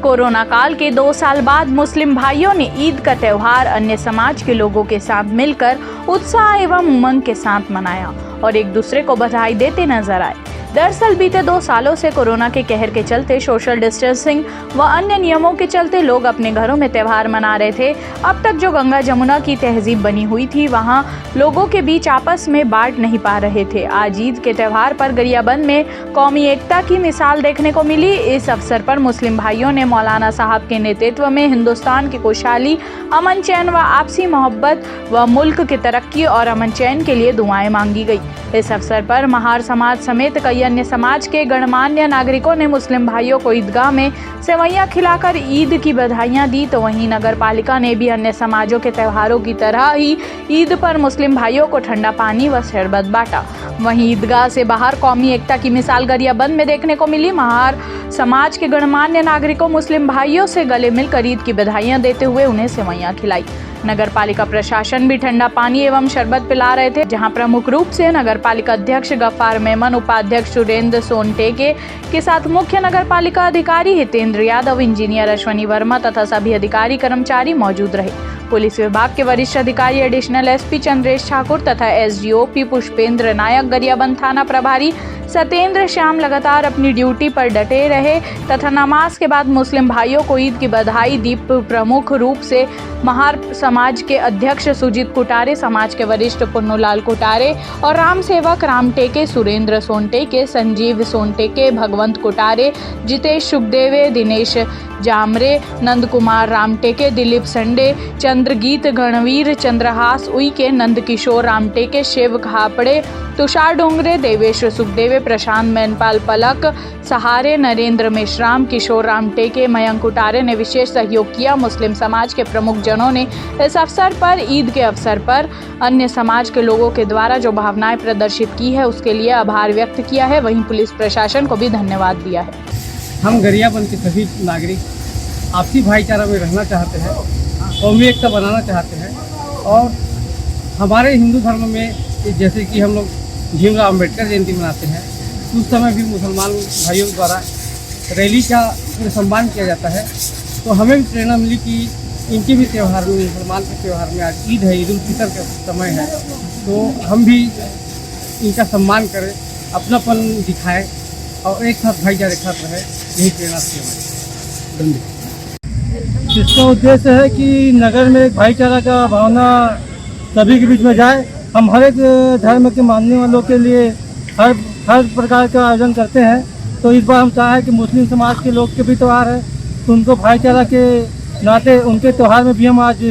Corona काल के 2 साल बाद मुस्लिम भाइयों ने ईद का त्यौहार अन्य समाज के लोगों के साथ मिलकर उत्साह एवं उमंग के साथ मनाया और एक दूसरे को बधाई देते नजर आए। दरअसल बीते 2 सालों से कोरोना के कहर के चलते सोशल डिस्टेंसिंग व अन्य नियमों के चलते लोग अपने घरों में त्यौहार मना रहे थे। अब तक जो गंगा जमुना की तहजीब बनी हुई थी, वहां लोगों के बीच आपस में बांट नहीं पा रहे थे। आज ईद के त्यौहार पर गरियाबंद में कौमी एकता की मिसाल देखने को मिली। इस अवसर पर मुस्लिम भाइयों ने मौलाना साहब के नेतृत्व में हिंदुस्तान की खुशहाली, अमन चैन व आपसी मोहब्बत व मुल्क की तरक्की और अमन चैन के लिए दुआएं मांगी गई। इस अवसर पर महार समाज समेत कई अन्य समाज के गणमान्य नागरिकों ने मुस्लिम भाइयों को ईदगाह में सेवैयां खिलाकर ईद की बधाइयां दी। तो वहीं नगर पालिका ने भी अन्य समाजों के त्योहारों की तरह ही ईद पर मुस्लिम भाइयों को ठंडा पानी व शरबत बांटा। वहीं ईदगाह से बाहर कौमी एकता की मिसाल गरियाबंद में देखने को मिली। महार समाज के गणमान्य नागरिकों मुस्लिम भाइयों से गले मिलकर ईद की बधाइयां देते हुए उन्हें सेवैयां खिलाई। नगर पालिका प्रशासन भी ठंडा पानी एवं शरबत पिला रहे थे, जहां प्रमुख रूप से नगर पालिका अध्यक्ष गफ्फार मेमन, उपाध्यक्ष सुरेंद्र सोनटेके के साथ मुख्य नगर पालिका अधिकारी हितेंद्र यादव, इंजीनियर अश्वनी वर्मा तथा सभी अधिकारी कर्मचारी मौजूद रहे। पुलिस विभाग के वरिष्ठ अधिकारी एडिशनल एसपी चंद्रेश ठाकुर तथा एसडीओपी पुष्पेंद्र नायक, गरियाबंद थाना प्रभारी सत्येंद्र श्याम लगातार अपनी ड्यूटी पर डटे रहे तथा नमाज के बाद मुस्लिम भाइयों को ईद की बधाई दी। प्रमुख रूप से महार समाज के अध्यक्ष सुजीत कुटारे, समाज के वरिष्ठ पुन्नूलाल कुटारे और राम सेवक रामटेके, सुरेंद्र सोनटेके, संजीव सोनटेके, भगवंत कुटारे, जितेश सुखदेवे, दिनेश जामरे, नंद कुमार रामटेके, दिलीप संडे, चंद्रगीत गणवीर, चंद्रहास उइके, नंद किशोर रामटेके, शिव खापड़े, तुषार डोंगरे, देवेश सुखदेवे, प्रशांत मैनपाल पलक, सहारे, नरेंद्र मेश्राम, किशोर रामटेके, मयंक कुटारे ने विशेष सहयोग किया। मुस्लिम समाज के प्रमुख जनों ने इस अवसर पर ईद के अवसर पर अन्य समाज के लोगों के द्वारा जो भावनाएं प्रदर्शित की है उसके लिए आभार व्यक्त किया है। वहीं पुलिस प्रशासन को भी धन्यवाद दिया है। हम गरियाबंद के सभी नागरिक आपसी भाईचारा में रहना चाहते हैं, कौमी एकता बनाना चाहते हैं और हमारे हिंदू धर्म में जैसे कि हम लोग भीमराव अम्बेडकर जयंती मनाते हैं, उस समय भी मुसलमान भाइयों द्वारा रैली का सम्मान किया जाता है। तो हमें भी प्रेरणा मिली कि इनके भी त्यौहार में, मुसलमान के त्यौहार में आज ईद है, ईद उल फितर का समय है, तो हम भी इनका सम्मान करें, अपनापन दिखाएं और एक साथ भाईचारे के साथ रहे। यही प्रेरणा थी हमारी। धन्यवाद। इसका उद्देश्य है कि नगर में एक भाईचारा का भावना सभी के बीच में जाए। हम हर एक धर्म के मानने वालों के लिए हर प्रकार का आयोजन करते हैं। तो इस बार हम चाहें कि मुस्लिम समाज के लोग के भी त्यौहार है, तो उनको भाईचारा के नाते उनके त्यौहार में भी हम आज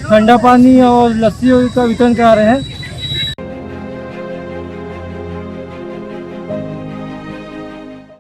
ठंडा पानी और लस्सी का वितरण करा रहे हैं।